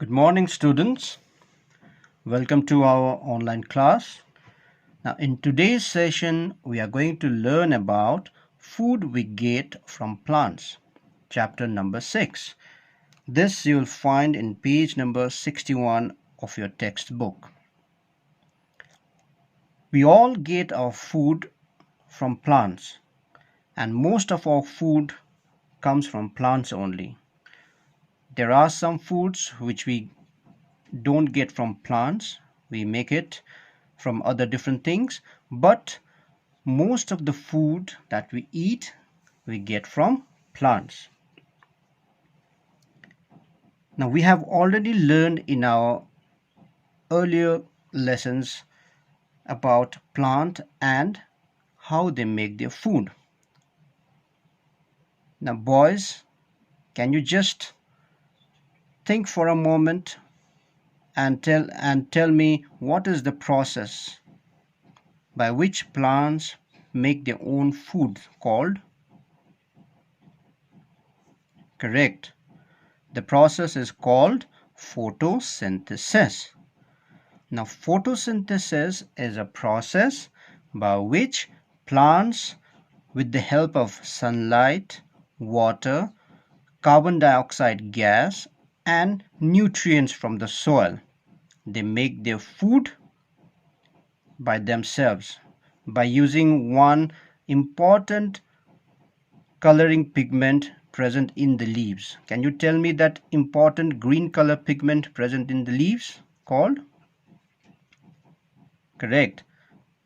Good morning, students. Welcome to our online class. Now, in today's session, we are going to learn about food we get from plants, chapter number 6. This you will find in page number 61 of your textbook. We all get our food from plants, and most of our food comes from plants only. There are some foods which we don't get from plants. We make it from other different things, but most of the food that we eat we get from plants. Now we have already learned in our earlier lessons about plant and how they make their food. Now boys, can you just think for a moment and tell me what is the process by which plants make their own food called? Correct. The process is called photosynthesis. Now, photosynthesis is a process by which plants, with the help of sunlight, water, carbon dioxide gas, and nutrients from the soil, they make their food by themselves by using one important coloring pigment present in the leaves. Can you tell me that important green color pigment present in the leaves called? Correct.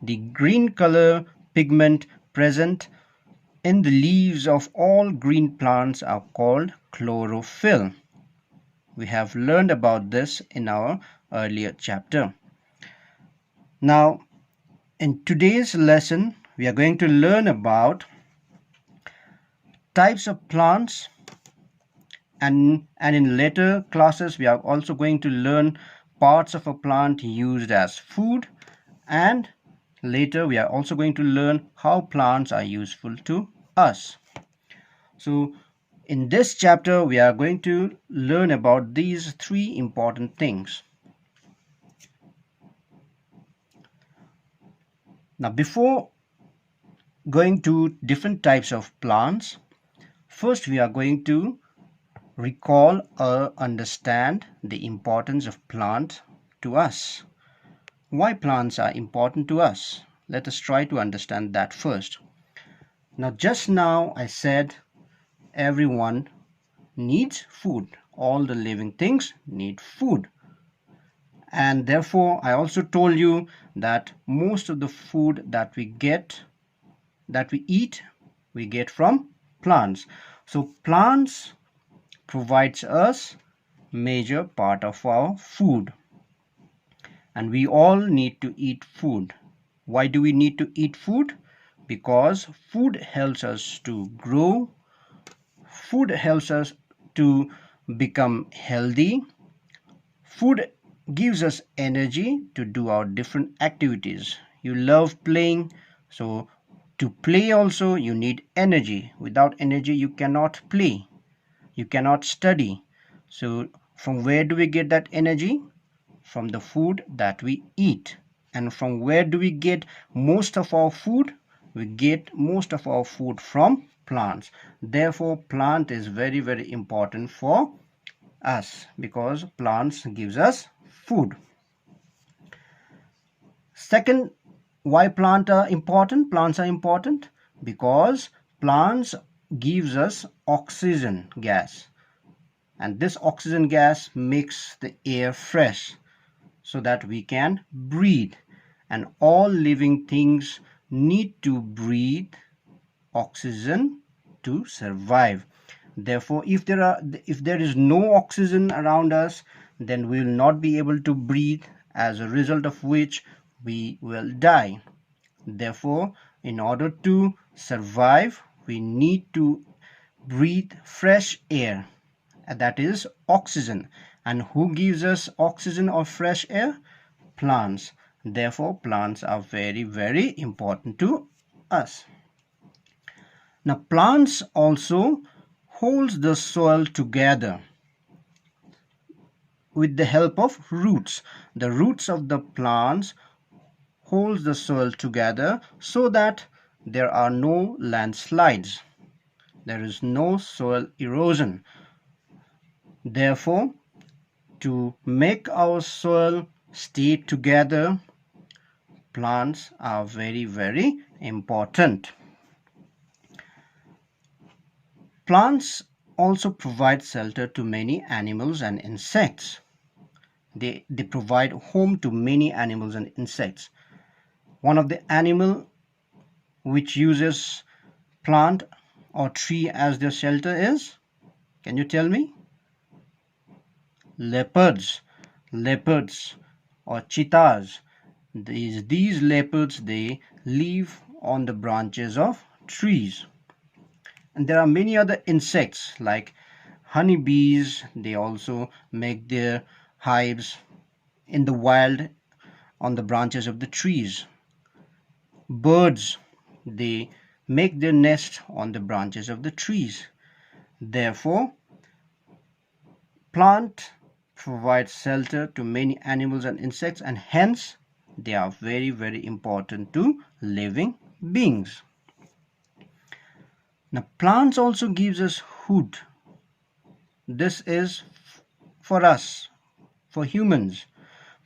The green color pigment present in the leaves of all green plants are called chlorophyll. We have learned about this in our earlier chapter. Now, in today's lesson, we are going to learn about types of plants, and in later classes we are also going to learn parts of a plant used as food, and later we are also going to learn how plants are useful to us. So in this chapter we are going to learn about these three important things. Now before going to different types of plants, first we are going to recall or understand the importance of plant to us. Why plants are important to us? Let us try to understand that first. Now just now I said everyone needs food. All the living things need food. And therefore I also told you that most of the food that we eat, we get from plants. So plants provides us major part of our food, and we all need to eat food. Why do we need to eat food? Because food helps us to grow, food helps us to become healthy, food gives us energy to do our different activities. You love playing, so to play also you need energy. Without energy you cannot play, you cannot study. So from where do we get that energy? From the food that we eat. And from where do we get most of our food? We get most of our food from plants. Therefore plant is very, very important for us because plants gives us food. Second, why plants are important? Plants are important because plants gives us oxygen gas, and this oxygen gas makes the air fresh so that we can breathe, and all living things need to breathe oxygen to survive. Therefore if there is no oxygen around us, then we will not be able to breathe, as a result of which we will die. Therefore in order to survive we need to breathe fresh air, and that is oxygen. And who gives us oxygen or fresh air? Plants. Therefore plants are very, very important to us. Now plants also holds the soil together. with the help of roots. The roots of the plants holds the soil together so that there are no landslides. There is no soil erosion. Therefore, to make our soil stay together, plants are very, very important. Plants also provide shelter to many animals and insects. They provide home to many animals and insects. One of the animal which uses plant or tree as their shelter is, can you tell me? Leopards or cheetahs. These leopards, they live on the branches of trees. And there are many other insects like honeybees. They also make their hives in the wild on the branches of the trees. Birds, they make their nest on the branches of the trees. Therefore, plant provides shelter to many animals and insects, and hence they are very, very important to living beings. Now, plants also gives us food. This is for us, for humans.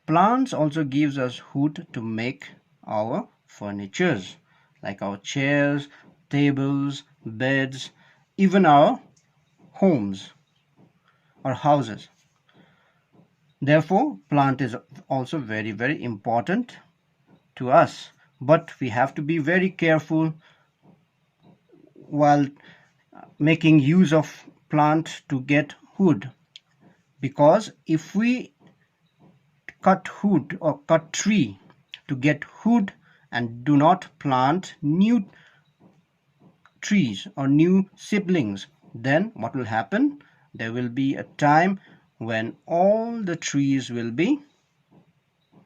Plants also gives us wood to make our furnitures, like our chairs, tables, beds, even our homes or houses. Therefore, plant is also very, very important to us. But we have to be very careful while making use of plant to get wood, because if we cut wood or cut tree to get wood and do not plant new trees or new siblings, then what will happen? There will be a time when all the trees will be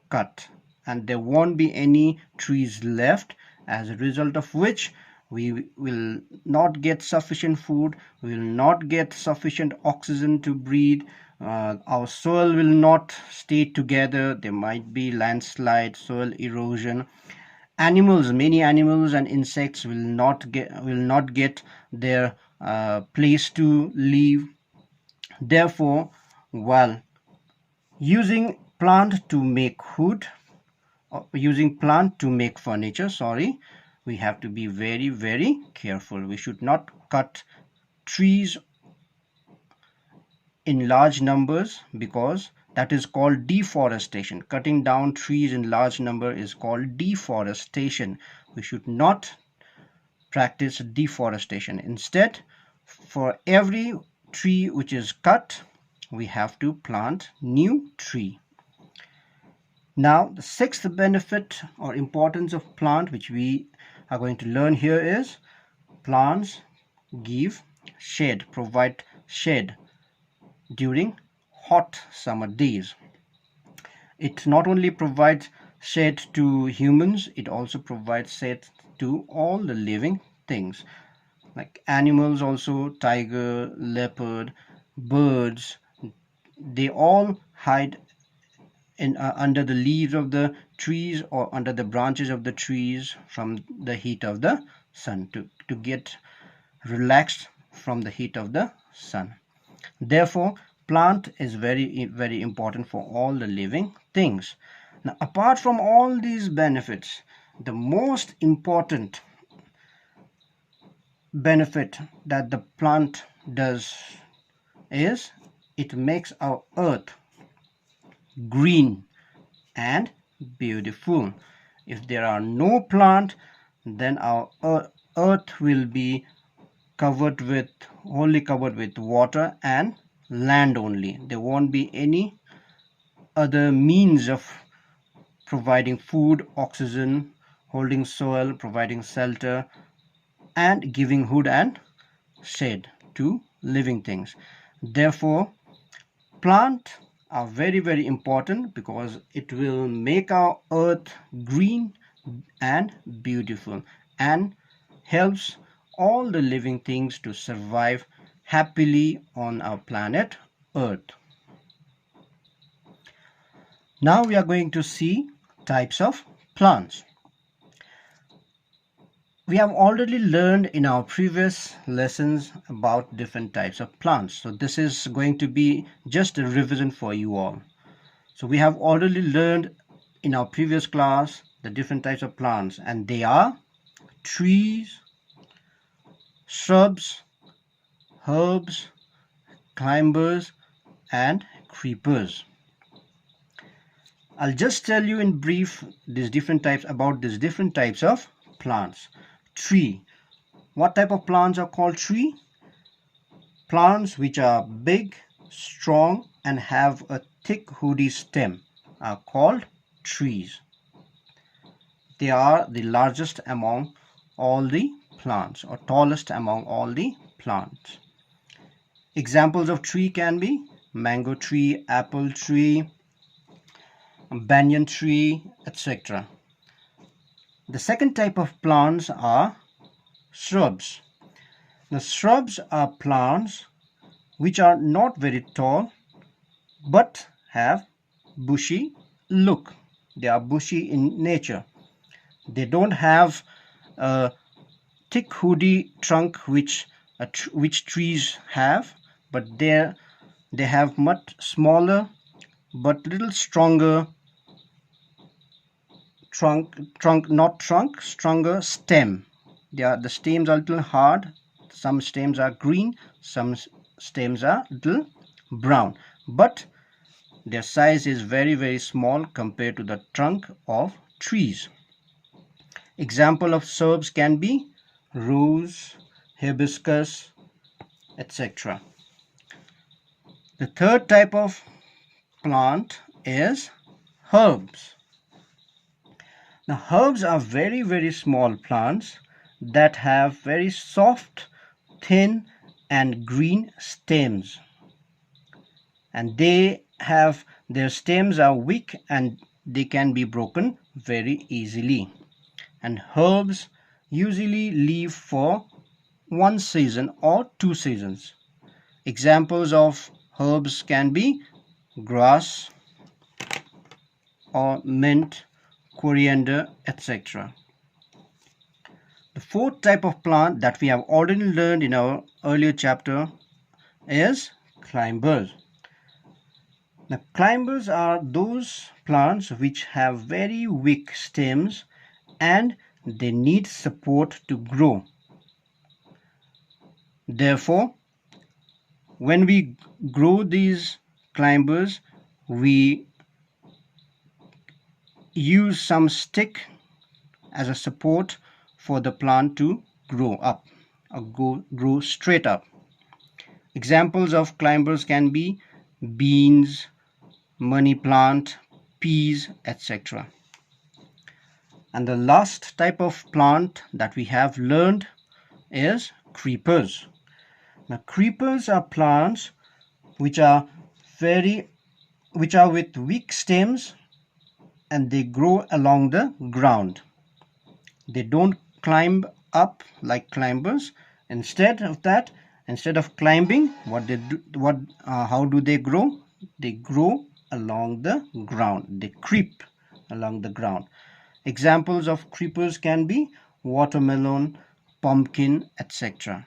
cut and there won't be any trees left, as a result of which we will not get sufficient food, we will not get sufficient oxygen to breathe, our soil will not stay together, there might be landslide, soil erosion, many animals and insects will not get their place to live. Therefore, while using plant to make wood, using plant to make furniture, sorry, we have to be very, very careful. We should not cut trees in large numbers, because that is called deforestation. Cutting down trees in large number is called deforestation. We should not practice deforestation. Instead, for every tree which is cut, we have to plant new tree. Now, the sixth benefit or importance of plant which we are going to learn here is plants give shade, provide shade during hot summer days. It not only provides shade to humans, it also provides shade to all the living things like animals also, tiger, leopard, birds, they all hide in under the leaves of the trees or under the branches of the trees from the heat of the sun, to get relaxed from the heat of the sun. Therefore, plant is very, very important for all the living things. Now, apart from all these benefits, the most important benefit that the plant does is it makes our earth green and beautiful. If there are no plant, then our earth will be wholly covered with water and land only. There won't be any other means of providing food, oxygen, holding soil, providing shelter, and giving wood and shade to living things. Therefore, plants are very, very important because it will make our earth green and beautiful and helps all the living things to survive happily on our planet earth. Now we are going to see types of plants. We have already learned in our previous lessons about different types of plants. So this is going to be just a revision for you all. So we have already learned in our previous class the different types of plants, and they are trees, shrubs, herbs, climbers, and creepers. I'll just tell you in brief these different types of plants. Tree. What type of plants are called tree? Plants which are big, strong, and have a thick woody stem are called trees. They are the largest among all the plants, or tallest among all the plants. Examples of tree can be mango tree, apple tree, banyan tree, etc. The second type of plants are shrubs. The shrubs are plants which are not very tall but have bushy look. They are bushy in nature. They don't have a thick woody trunk which trees have, but they have much smaller but little stronger stronger stem. The stems are a little hard. Some stems are green, some stems are little brown, but their size is very, very small compared to the trunk of trees. Example of shrubs can be rose, hibiscus, etc. The third type of plant is herbs. Now, herbs are very, very small plants that have very soft, thin, and green stems. And their stems are weak and they can be broken very easily. And herbs usually live for one season or 2 seasons. Examples of herbs can be grass or mint, coriander, etc. The fourth type of plant that we have already learned in our earlier chapter is climbers. Now, climbers are those plants which have very weak stems and they need support to grow. Therefore, when we grow these climbers, we use some stick as a support for the plant to grow up or grow straight up. Examples of climbers can be beans, money plant, peas, etc. And the last type of plant that we have learned is creepers. Now, creepers are plants which are with weak stems and they grow along the ground. They don't climb up like climbers. Instead of climbing, how do they grow? They grow along the ground. They creep along the ground. Examples of creepers can be watermelon, pumpkin, etc.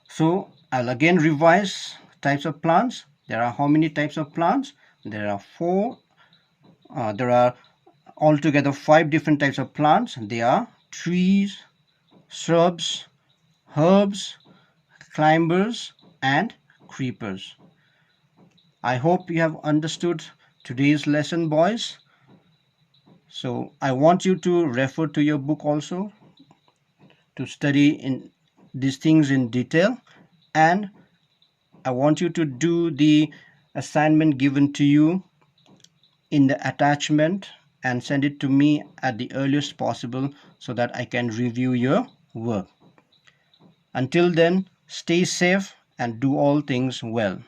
So I'll again revise types of plants. There are how many types of plants? There are 4. There are altogether 5 different types of plants. They are trees, shrubs, herbs, climbers, and creepers. I hope you have understood today's lesson, boys. So I want you to refer to your book also to study in these things in detail, and I want you to do the assignment given to you in the attachment and send it to me at the earliest possible so that I can review your work. Until then, stay safe and do all things well.